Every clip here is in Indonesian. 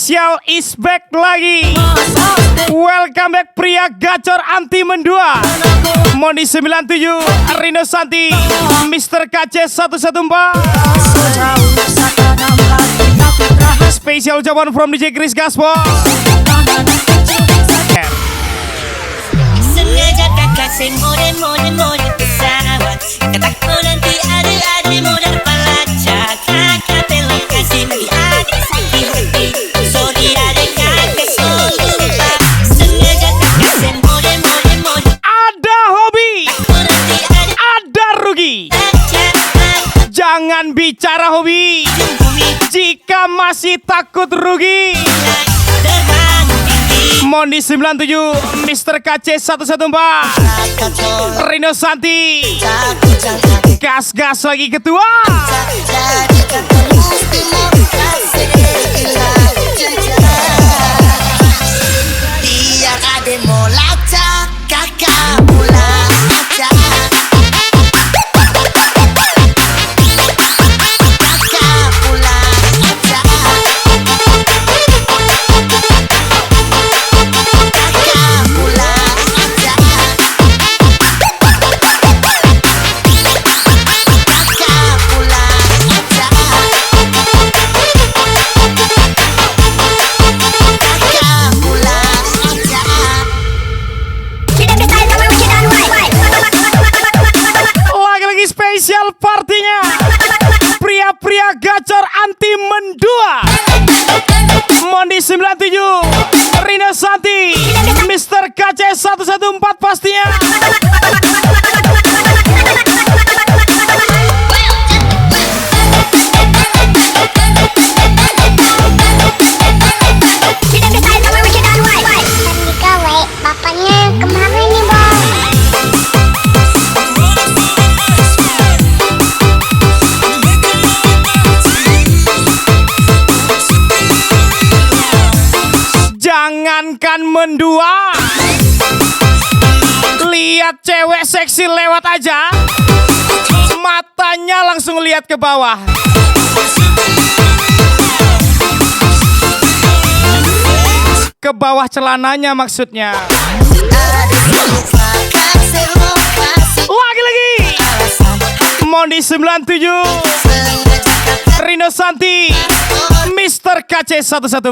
Spesial is back lagi. Welcome back pria gacor anti mendua. Mondi 97, Rino Santi, Mr. KC 114. Spesial ucapan from DJ Chris Gaspo. Sengaja kakak mode pesawat. Kataku nanti ada modal pelacak. Kakak belum kasih adik sakit hati. Sorry adik kakak selalu lupa. Sengaja kakak mode. Ada hobi, ada rugi. Jangan bicara hobi jika masih takut rugi. Mondi 97, Mr. KC 114, Rino Santi, gas lagi ketua. Biar ada molacak, kakak pulang aja. Spesial partinya pria-pria gacor anti mendua. Mondi 97, Rino Santi, Mr. KC 114 pastinya. Bapaknya kemana nih, Bang? Jangankan mendua, lihat cewek seksi lewat aja, matanya langsung lihat ke bawah. Ke bawah celananya maksudnya. Lagi Mondi 97, Rino Santi, Mr. KC 114.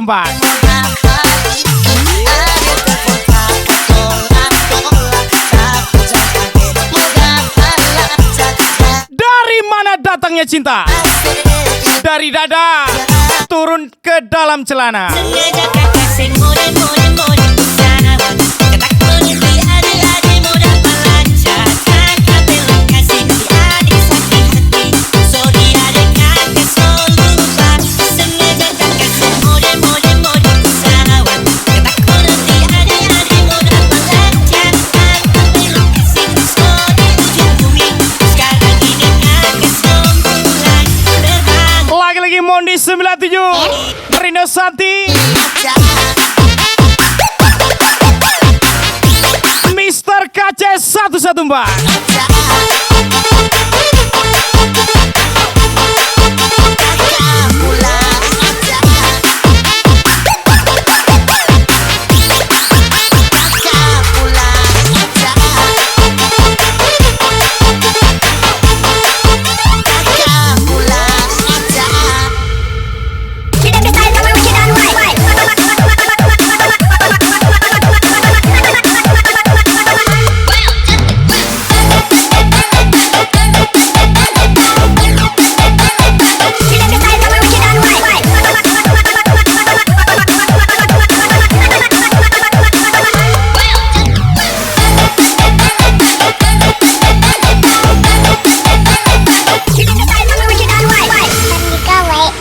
Dari mana datangnya cinta? Dari dada turun ke dalam celana. Sengaja kakak mode pesawat. Kataku nanti ada modal pelacak. Kakak belum kasih adik sakit hati. Sorry adik kakak selalu lupa. Sengaja kakak mode pesawat. Kataku nanti ada modal pelacak. Kakak belum kasih sorry ujung bumi. Sekarang ini kakak selalu pulang terbang. Lagi Mondi 97, Rino Santi, Mr. KC 114.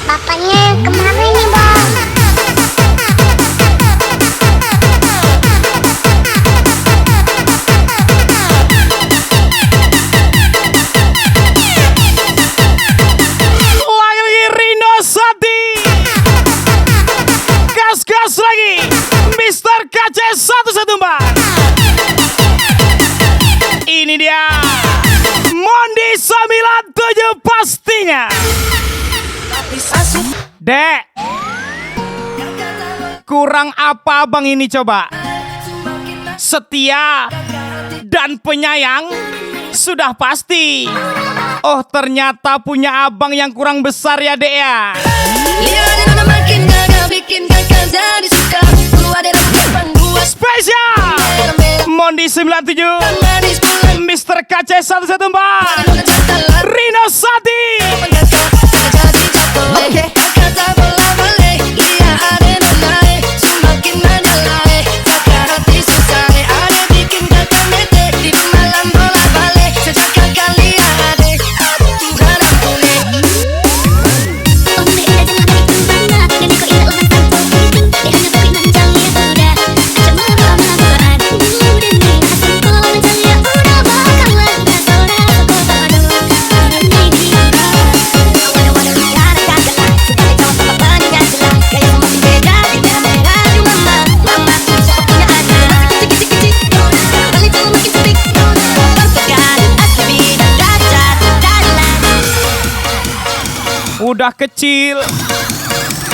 Bapaknya kemana nih, Bang? Lagi Rino Santi, gas lagi, Mr. KC 114. Ini dia Mondi 97 pastinya. Dek, Kurang apa abang ini coba? Setia dan penyayang sudah pasti. Oh ternyata punya abang yang kurang besar ya dek ya. Liatin udah makin gagal bikin kakak jadi suka. Lu ada depan gua Spesial Mondi 97 manis bulan Mr. KC 114 udah jatuh lah. Rino Santi. Kakak jadi jatuh. Kakak tak boleh boleh. Lihat ada naik semakin menjalai. Kakak hati susah. Ada bikin kakak mete di malam bola balik. Sejak kakak lihat ada Tuhan ampuni. Udah kecil,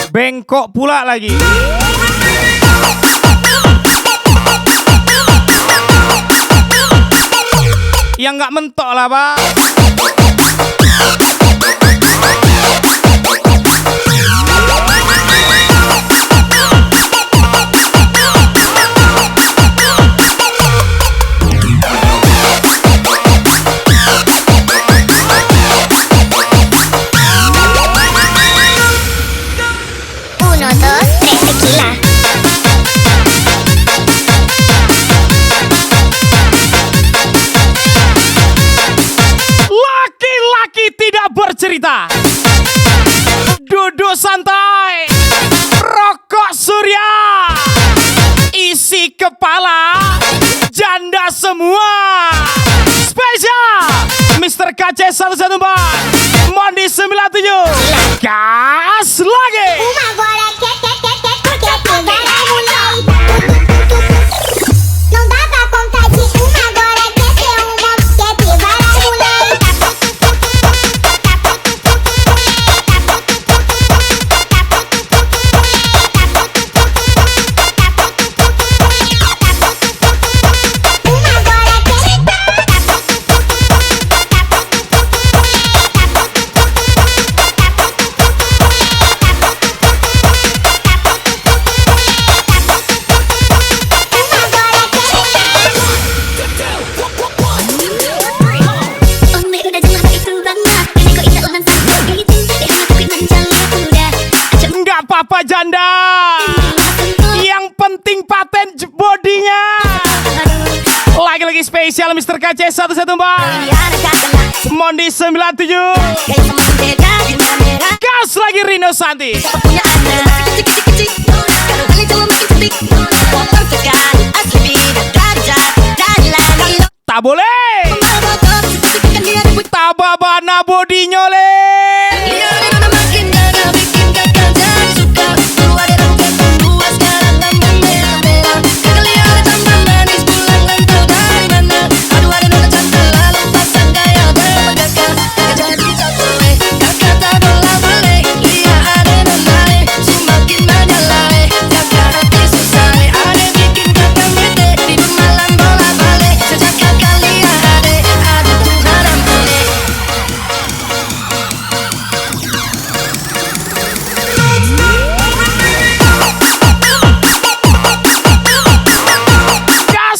bengkok pula lagi. Yang nggak mentok lah pak. Uno, dos, tres, tequila. Laki-laki tidak bercerita, duduk santai, rokok surya, isi kepala, janda semua. Spesial Mr. KC 114 Mondi 97. Gas lagi. Uma agora quer vai mulher. Não dá pra contar de uma agora quer ser uma quer ter várias mulheres. Uma agora Nggak apa-apa janda, yang penting paten bodinya. Lagi-lagi spesial Mr. KC 114 Mondi 97. Gas lagi Rino Santi. Tak boleh tababana bodinya le.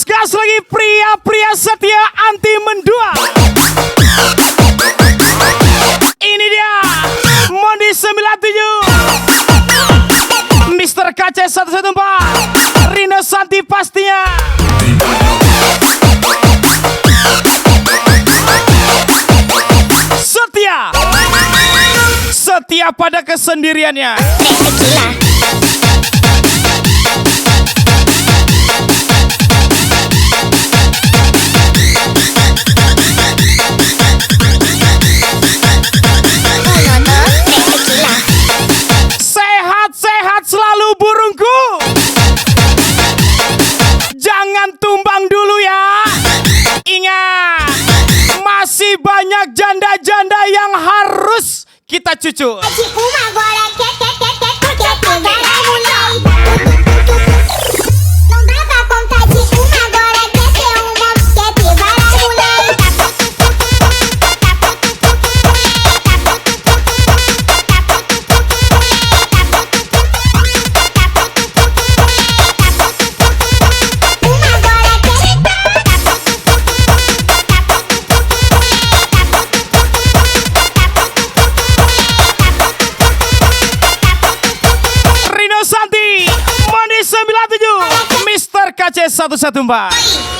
Gas lagi pria-pria setia anti mendua. Ini dia Mondi 97 Mr. KC 114 Rino Santi pastinya. Setia pada kesendiriannya. tequila. Sehat-sehat selalu burungku. Jangan tumbang dulu ya. Ingat, masih banyak janda-janda yang harus kita cucu. Uma agora quer ter várias mulheres. 114.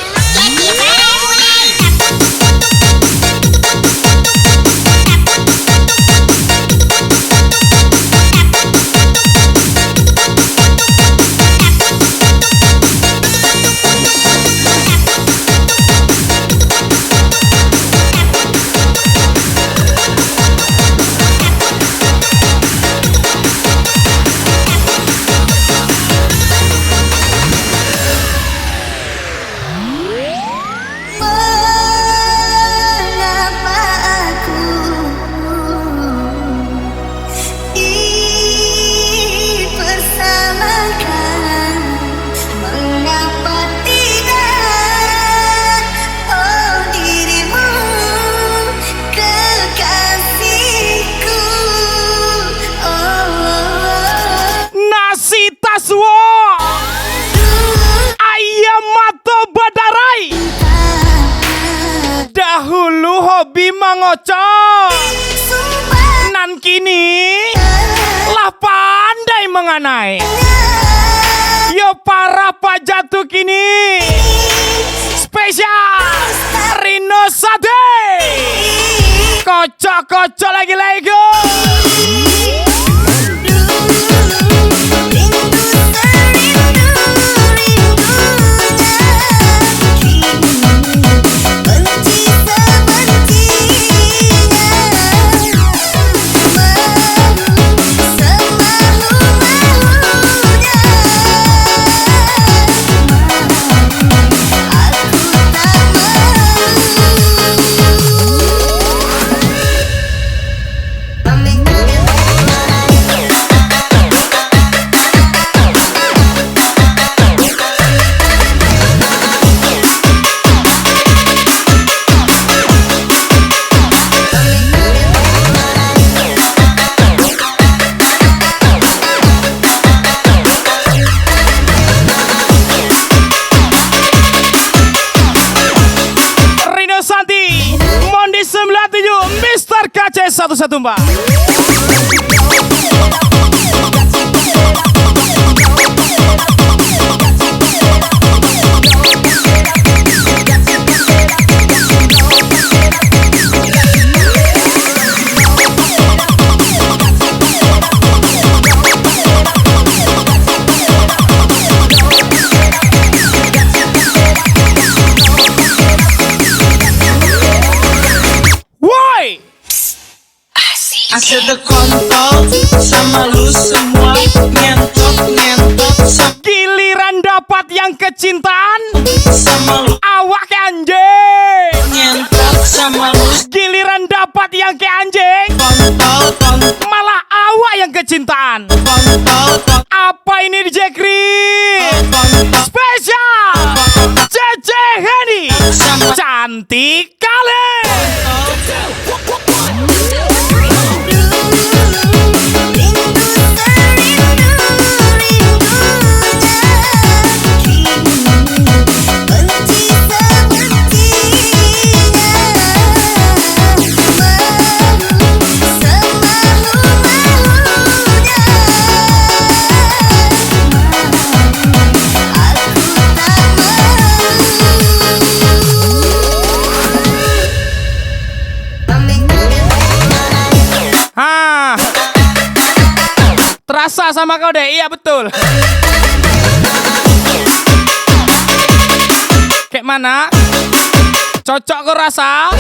Mengapa aku dipersamakan? Mengapa tidak, oh dirimu kekasihku? Nasi taswo ayam mato badarai. Dahulu hobi mangocok, nan kini lah pandai menganai. Yo para pajatu kini spesial Rino Sate. Kocok-kocok lagi-lagi go. Mondi 97 Mr. KC 114. Ada kontol sama lu semua, nyentot sama Giliran dapat yang kecintaan lu, awak ke anjing. nyentot sama lu, Giliran dapat yang ke anjing kontol malah awak yang kecintaan. kontol Apa ini DJ Chris? Spesial Cece Heni sama cantik kali. Terasa sama kau deh, iya betul. Kayak mana? Cocok kau rasa?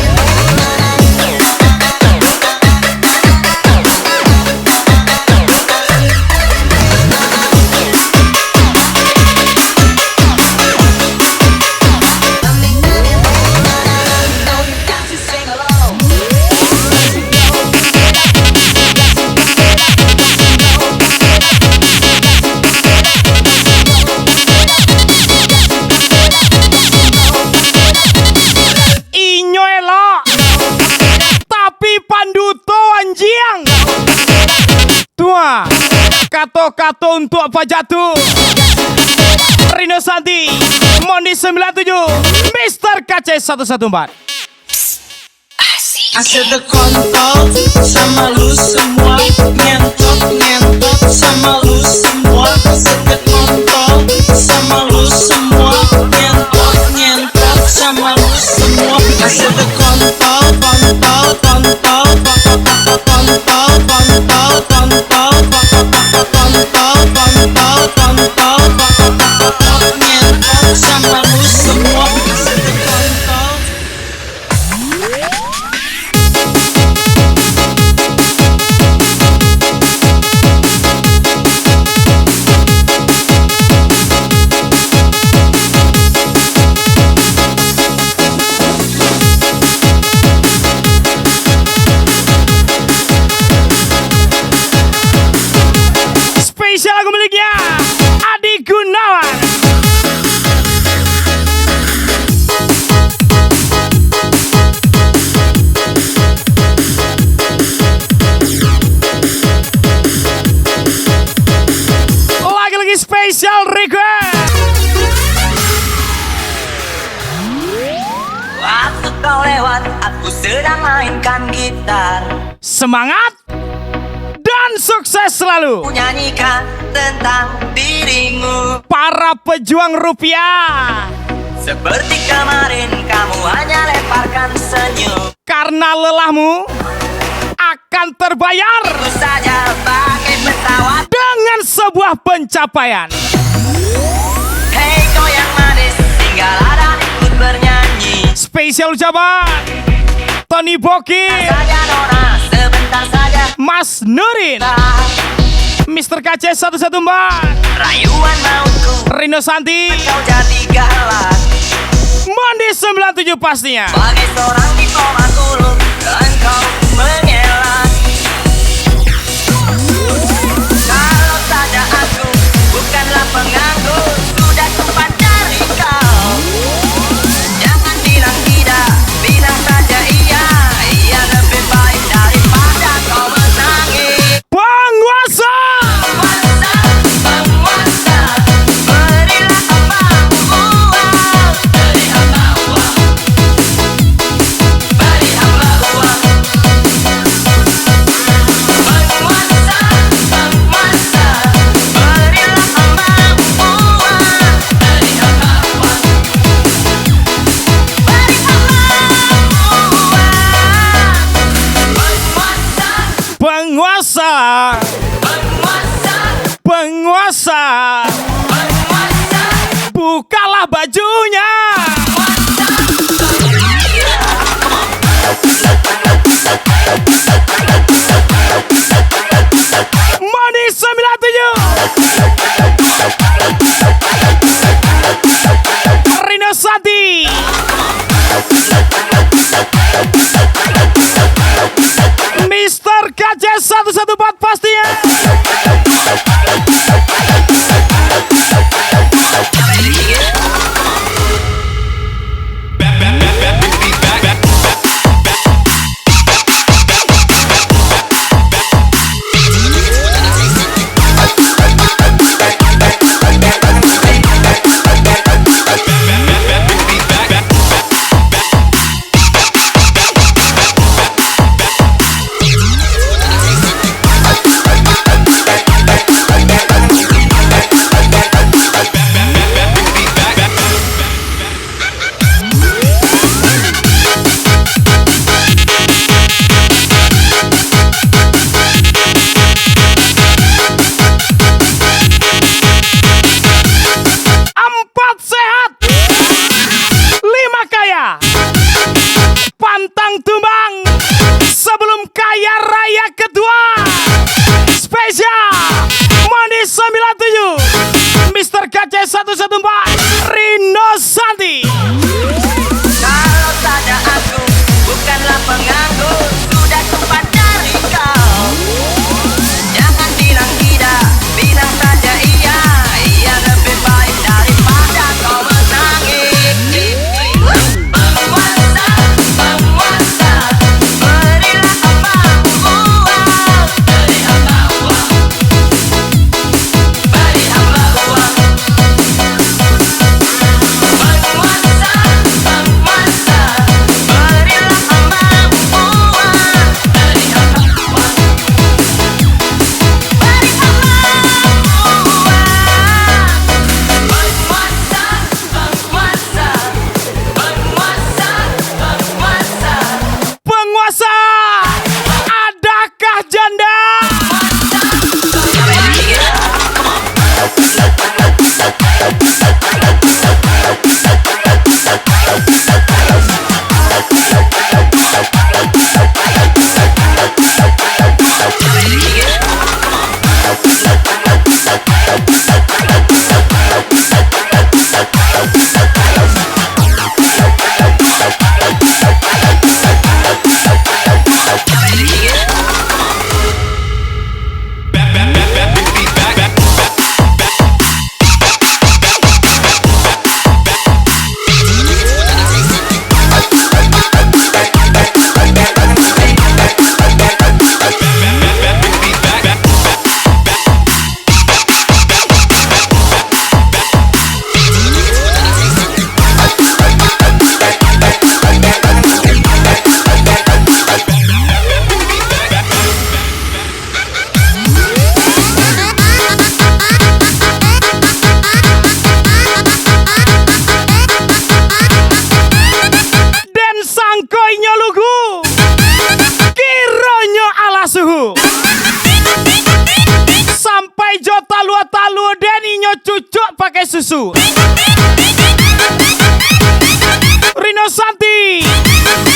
Kato-kato untuk apa jatuh? Rino Santi, Mondi 97, Mr. KC 114. Ada kontol sama lu semua, nyentot sama lu semua, ada kontol sama lu semua. mainkan gitar, Semangat dan sukses selalu nyanyikan tentang dirimu. para pejuang rupiah. Seperti kemarin kamu hanya lemparkan senyum. Karena lelahmu akan terbayar Tentu saja bagai pesawat. dengan sebuah pencapaian. Hei goyang manis, tinggallah dan ikut bernyanyi. Spesial ucapan Tony Bokir, Saja nona, sebentar saja. Mas Nurin, Mr. KC 114, Rayuan mautku, Rino Santi, kau jadi galak. Mondi 97 pastinya. Bagai seorang diplomat ulung, engkau mengelak. Kalau saja aku bukanlah penganggur, sudah sempat cari kau. Jangan bilang tidak, bilang saja iya. Iya lebih baik daripada kau menangis. Penguasa Penguasa, penguasa, berilah hamba uang. Beri hamba uang. Beri hamba uang. Penguasa, penguasa, berilah hamba uang. Beri hamba uang. Beri hamba uang. Penguasa, penguasa, penguasa, penguasa, penguasa. bukalah bajunya. Mondi 97, Rino Santi, Mr. KC 114 pastinya. Empat sehat, lima kaya, pantang tumbang sebelum kaya raya kedua. Spesial Mondi 97, Mr. KC 114, Rino Santi. Kalau saja aku bukanlah penganggur, sudah sempat cari kau. Jangan bilang tidak, bilang saja iya. Iya lebih baik daripada kau menangis. Penguasa, penguasa, berilah hamba uang. Beri hamba uang. Beri hamba uang. Susu, Rino Santi,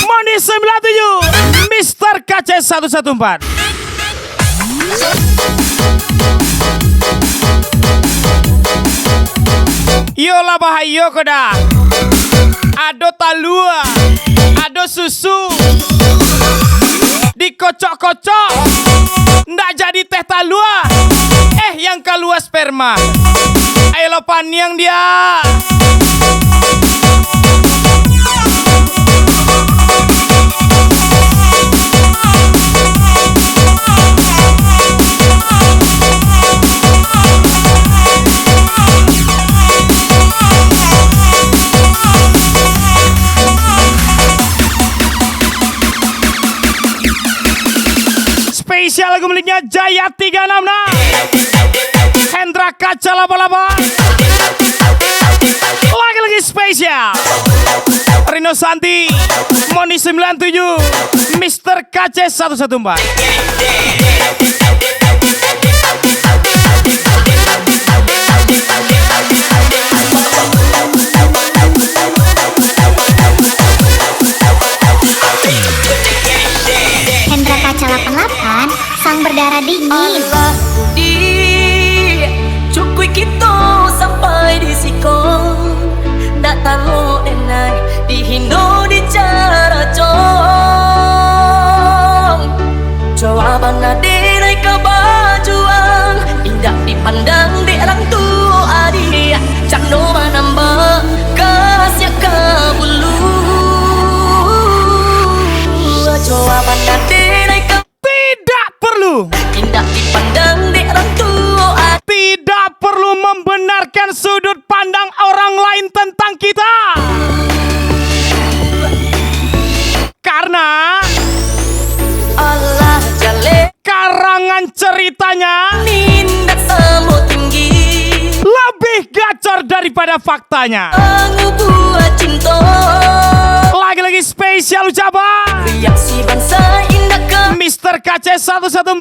Moni 97, Mister KC 114. Yola bahayo koda, ado talua, ado susu, dikocok-kocok, ndak jadi teh talua, yang kalua sperma. Ayo lo paniang dia. Spesial lagu miliknya Jaya 366, Hendra Kaca Laba-Laba. Lagi-lagi spesial Rino Santi, Moni 97, Mister KC 114. Hendra Kaca 88, sang berdarah dingin. Allah di cukui kita sampai di siko, ndak tahu denai di Indo di cara cong. Jawaban nadai kebajuan indah dipandang di orang tua dia, cak no manambah kasih kabulu. Jawaban nadai Tidak perlu, indah dipandang di orang tua. tidak perlu membenarkan sudut pandang orang lain tentang kita. Karena Allah jale karangan ceritanya nindak semut tinggi, lebih gacor daripada faktanya. aku buat cinta. Lagi-lagi spesial ucapan Reaksi bangsa indah ke Mister KC 114,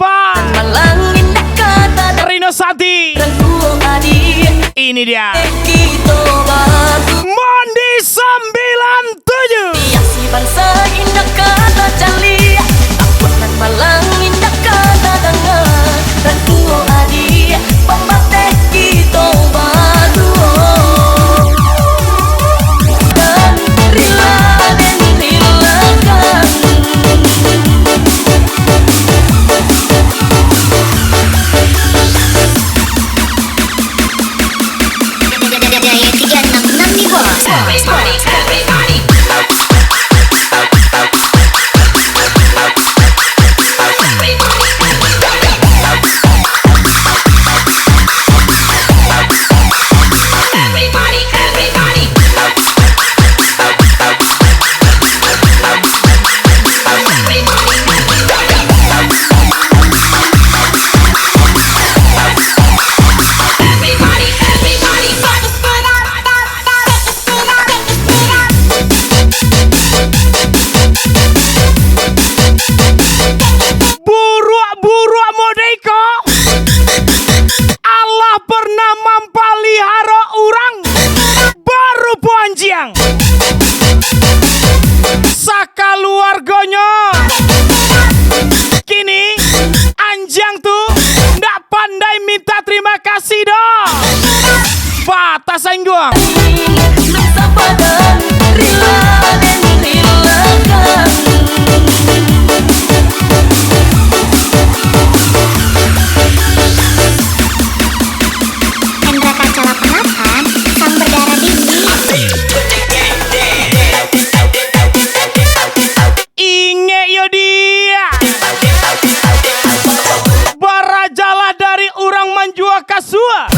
Malang indah kata dan Rino Santi. rangku adi. Ini dia Kita baru Mondi 97. reaksi bangsa indah kata jali, takut dan Malang indah kata dengan rangku adi. Pembate kita baru dan rila dan rilakan. Jaya 366 nih bos. Buruk modeko. Allah pernah mampalihara orang baru panjang. Sakaluarganya kini anjang tuh ndak pandai minta terima kasih dong. Batas gua. Bersabadan, rela dan relakan. Hendra Kaca 88, sang berdarah dingin. Inge yo dia. Barajalah dari orang manjua kasua.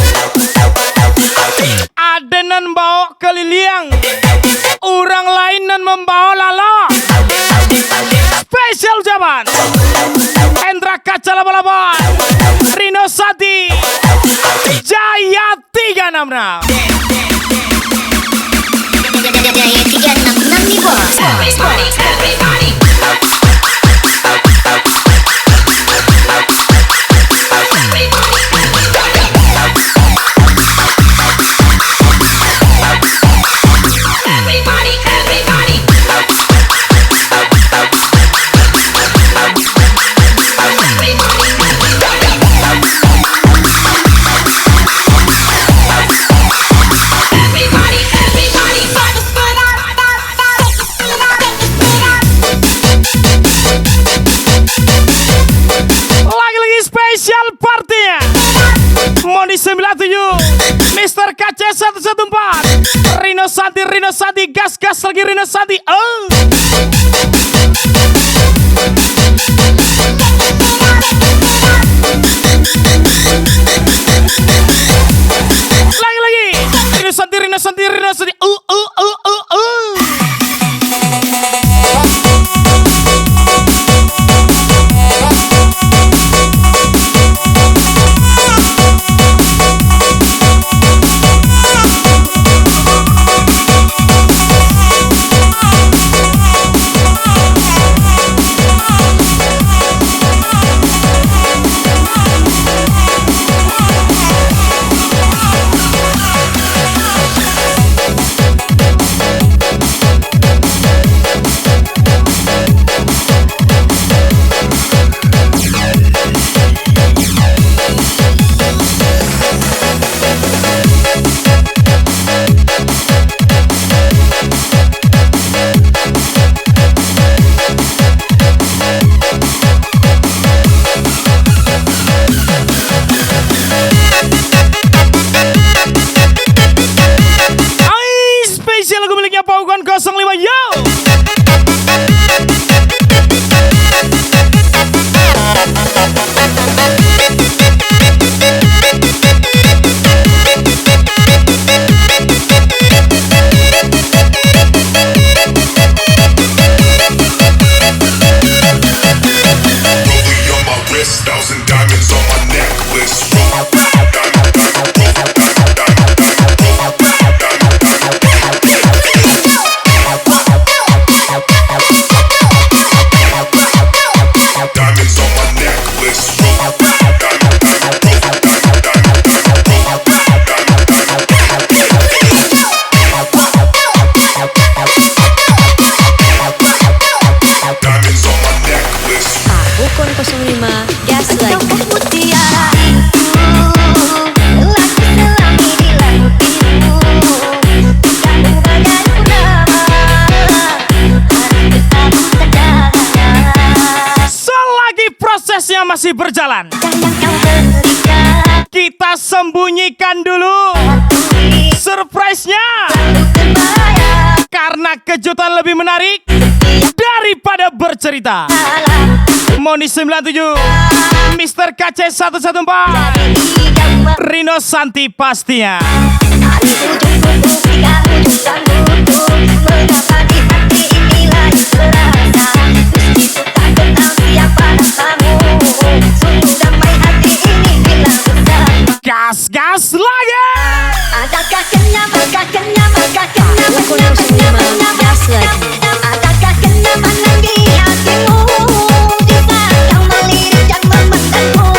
Adenan bawa keliliang, orang lain nan membawa lala. Spesial jaman Hendra Kaca Laba-Laba, Rino Santi, Jaya 366. Jaya 366 nih bos. Moni 97, Mr. KC 114, Rino Santi, gas lagi Rino Santi. Oh. Lagi. Rino Santi. Lagu miliknya Paukan 05 yo. Masih berjalan. Kita sembunyikan dulu surprise-nya, karena kejutan lebih menarik daripada bercerita. Moni 97, Mr. KC 114, Rino Santi pastinya. Gas lagi. Adakah kenyaman, gas lagi. Adakah kenyaman lagi hatimu jika kau melirik dan memandangmu?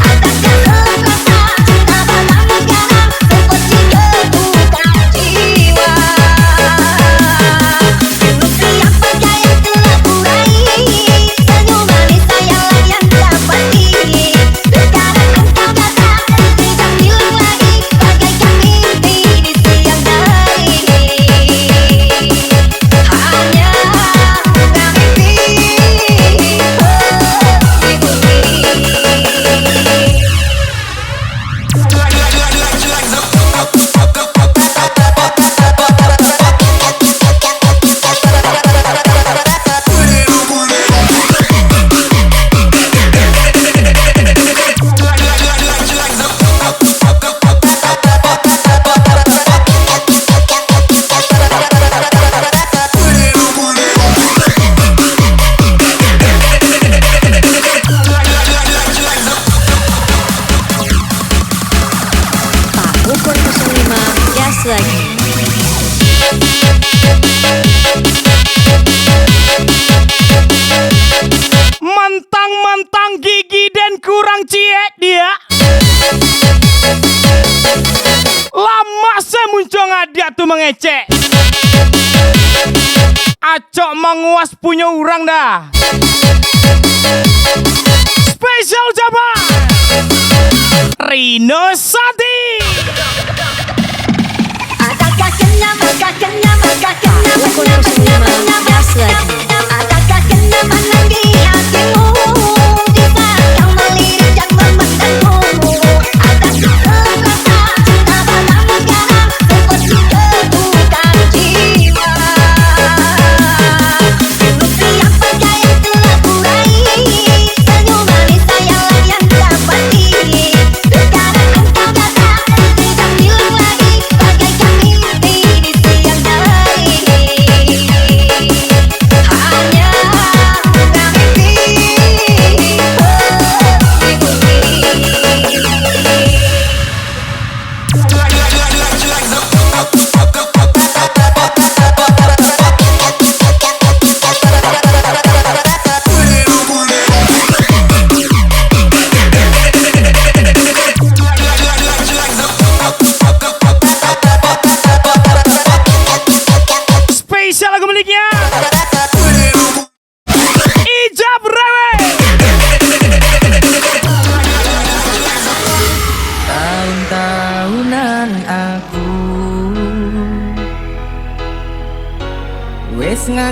Adakah rasa cinta dalam negara seperti ketukan jiwa? Dulu siapa yang telah kurai, senyum manis sayalah yang dapati. Sekarang engkau datang tidak hilang lagi, bagaikan mimpi di siang hari. Hanya bukan mimpi, Ukur 05 gas lagi. Mentang-mentang gigi dan kurang cie dia. Lama saya muncul ngadia tuh mengecek. Acok menguas punya orang dah. Spesial jabat Rino Santi. adakah kenyaman, Ukur 05 gas lagi. adakah kenyaman lagi hatimu jika kau melirik dan memandangmu? Adakah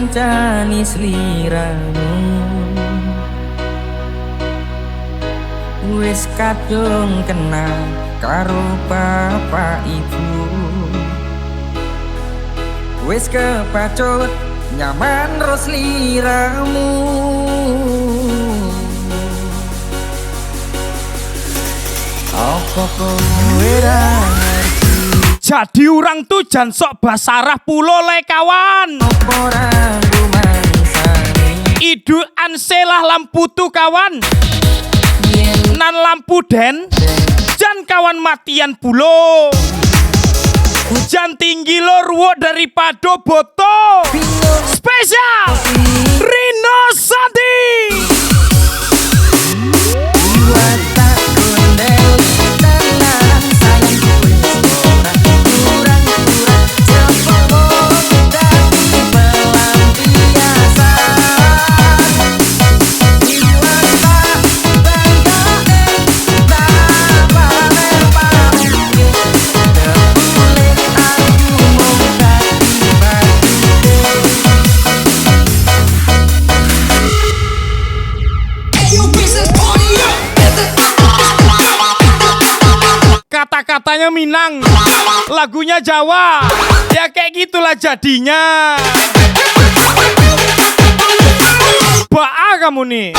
ngancani sliramu wis kadung kenal karo bapak ibu wis kepacut nyaman ro sliramu apa kowe ra ngerti Jadi orang tuh jan sok basarah pulo le kawan. apa ra rumangsani Idu anselah lampu tu kawan. yen Nan lampu den jan kawan matian pulo. Hujan tinggi lo ruwet daripada boto. bingung Spesial Rino Santi. tak kondel tenan sayang kowe ora kurang-kurang jopo dadi pelampiasan jiwa tak banggae tak pamer-pamer boleh aku mau dadi Kata-katanya Minang, lagunya Jawa. Ya kayak gitulah jadinya. Baa kamu nih.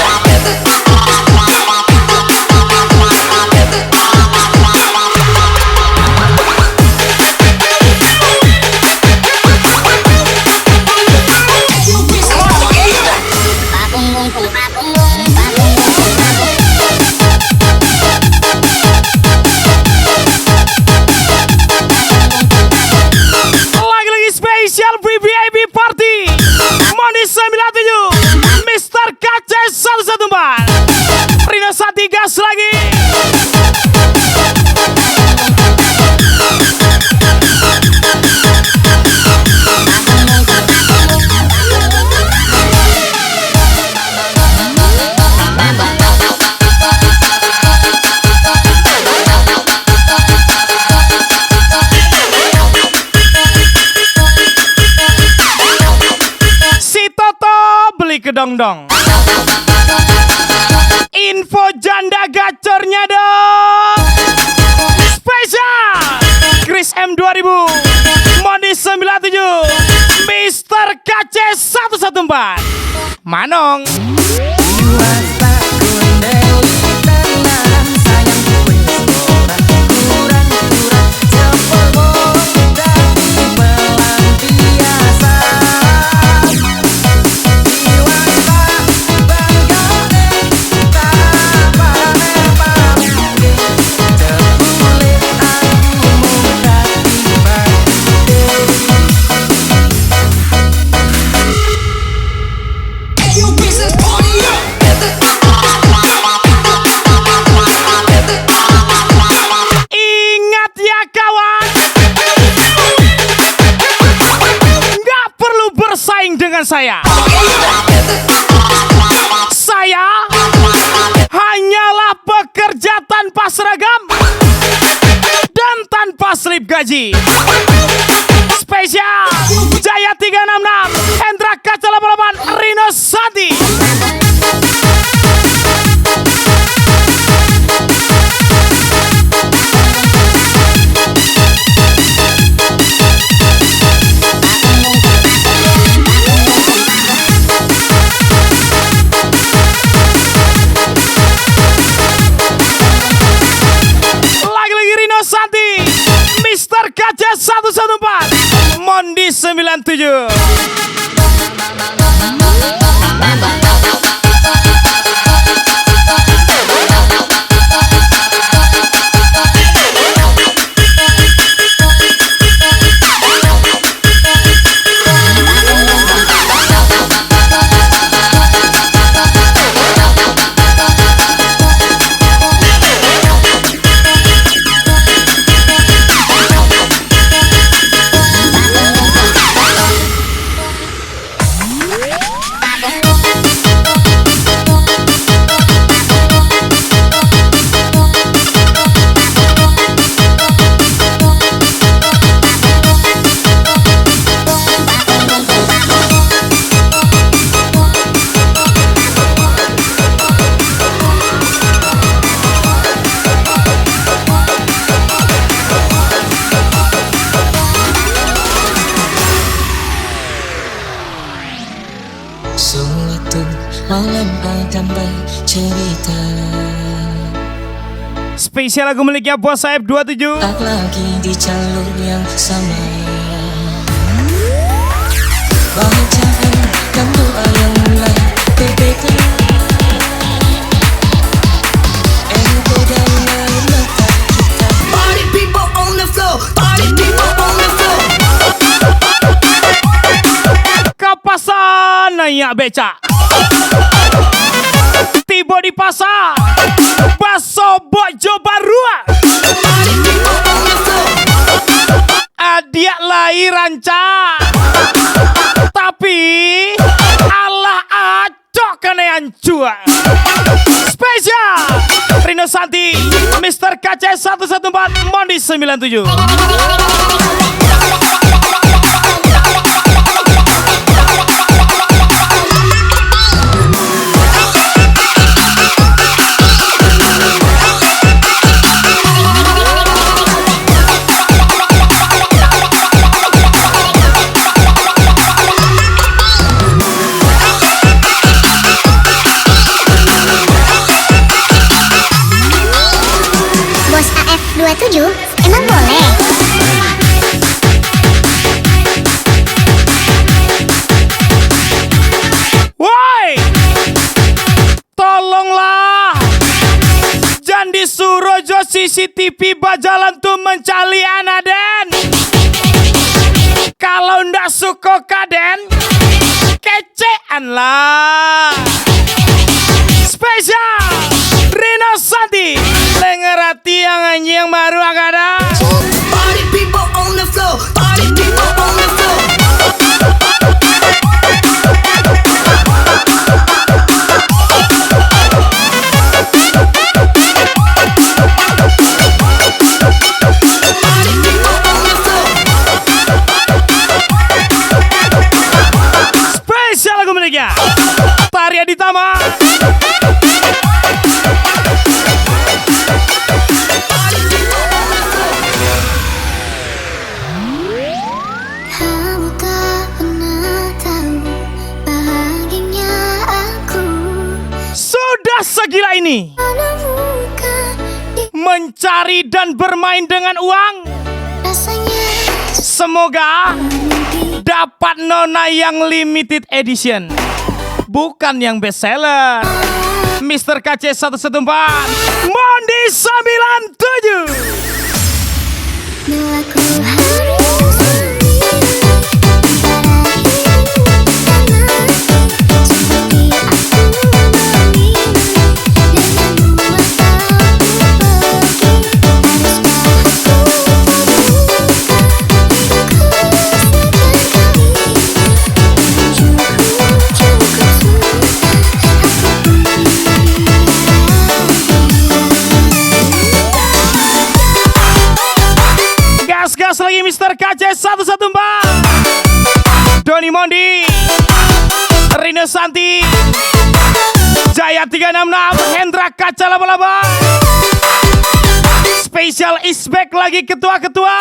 Lagi-lagi spesial VVIP Party Moni 97 Mr. KC 114 Rino Santi gas lagi. Si Toto beli kedong-dong. Info janda gacornya dong. Spesial Chris M 2000 Moni 97 Mr. KC 114 Manong. jiwa tak kondel tenan sayang kowe ora kurang-kurang jopo dadi pelampiasan jiwa tak banggae tak pamer-pamer boleh aku mau dadi Ingat ya kawan, nggak perlu bersaing dengan saya. Saya hanyalah pekerja tanpa seragam dan tanpa slip gaji. Spesial Jaya 366 Hendra Kaca 88 Rino Santi. Lagi-lagi Rino Santi Mr. Kaca 114 Mondi 97. cerita. Spesial lagu miliknya Bos Saib 27. Tak lagi di jalur yang sama. Bacaan dan doa yang mulai berbeda. Engkau dan air mata kita. Party people on the floor, party people on the floor. Kapasan naik beca. Tiba di pasar. Baso bojo barua. Party people on the floor. Adik lahir ranca. Tapi Allah acok kena ancua. Spesial Rino Santi, Mr. KC 114, Mondi 97. Bos AF27 emang boleh? Woi, tolonglah, jangan disuruh jo CCTV bajalan tuh mencari Anaden. Kalau ndak suka kaden, kecean lah. Spesial Rino Santi, lengerati yang anjing baru agada. Party people on the floor, party people on the floor. Spesial lagu miliknya Tarya Ditama. Kamu tak pernah tahu bahagianya aku Sudah segila ini menemukan di mencari dan bermain dengan uang. rasanya Semoga dapat nona yang limited edition, bukan yang best seller. Mr. KC 114, Mondi 97. bila ku harus memilih antara hidup dan mati, seperti aku memilih Gas-gas lagi Mr. KC 114, Doni Mondi, Rino Santi, Jaya 366, Hendra Kaca Laba-Laba. Spesial isback lagi ketua-ketua.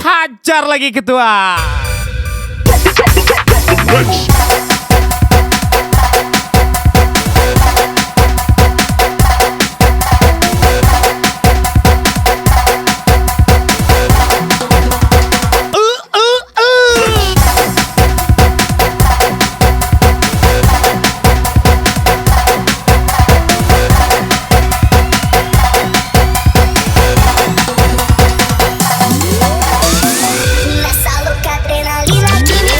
Hajar lagi ketua. bila salur adrenalina kini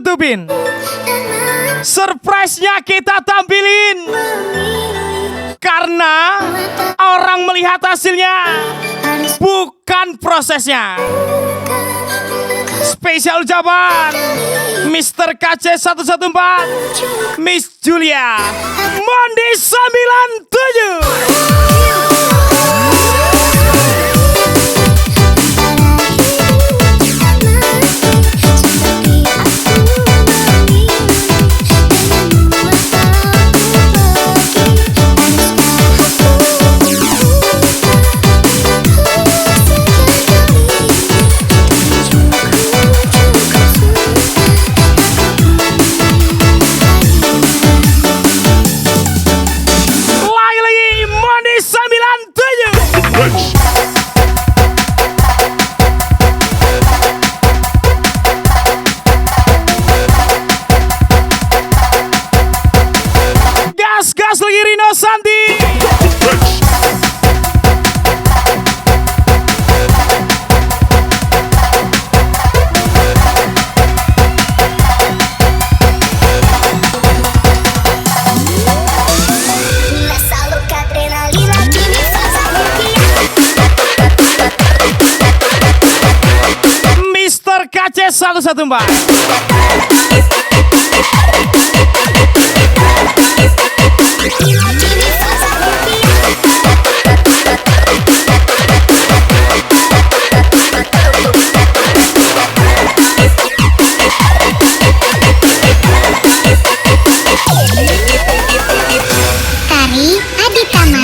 tutupin. Surprise-nya kita tampilin. Karena orang melihat hasilnya, bukan prosesnya. Spesial ucapan Mr. KC 114, Miss Julia, Mondi 97. Lagi-lagi Mondi 97. Gas lagi Rino Santi. Selalu adrenalina kini selalu Mr. KC 114. Tari Aditama.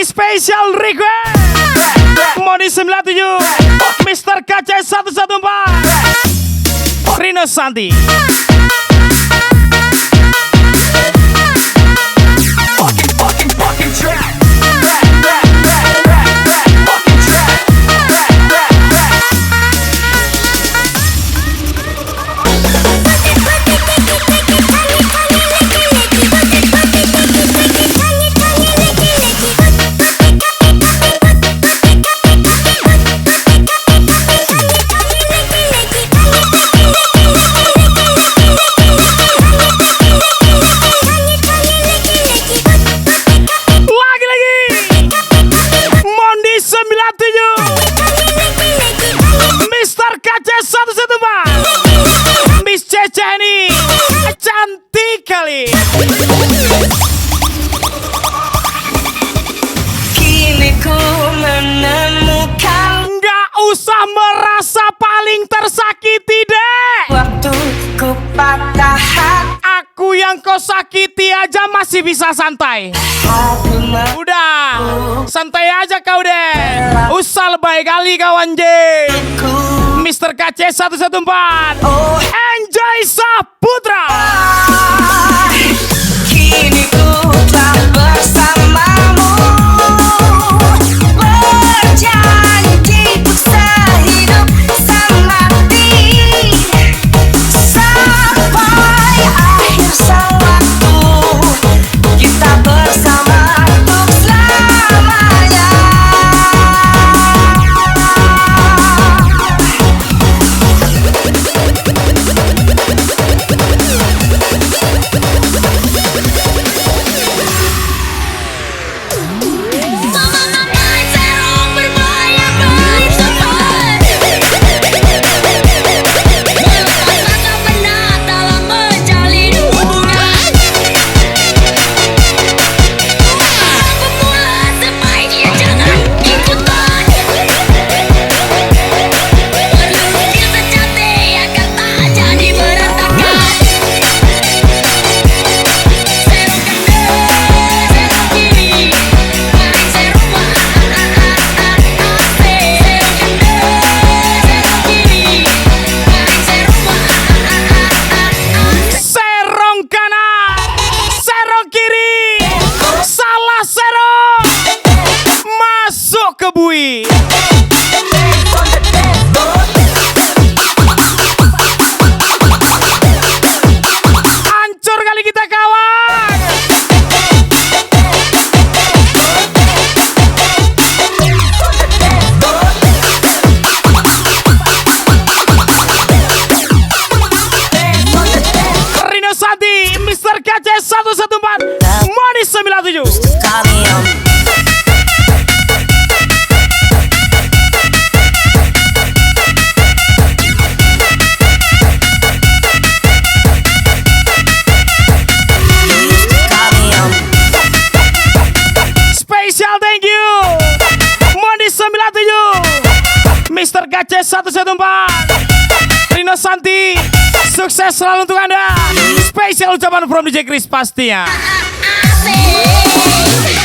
Special request Mondi 97, Mr. KC 114, Rino Santi. Kini ku menemukan, nggak usah merasa paling tersakiti deh. waktu ku patah hati, Aku yang kau sakiti aja masih bisa santai. Udah, santai aja kau deh. Usah lebay kali kau anjing. Mr. KC 114 Enjoy Saputra. Kini ku telah bersamamu, berjanji untuk sehidup semati, sampai akhir sewaktu kita bersama untuk selamanya. Serong kanan, serong kiri, salah serong, masuk ke bui. Hancur kali kita kawan. Rino Santi, Mr. KC 114 Monis 97. Special thank you Monis 97 Mr. KC 114 Rino Santi, sukses selalu untuk Anda. Spesial ucapan from DJ Chris pastinya. Asik.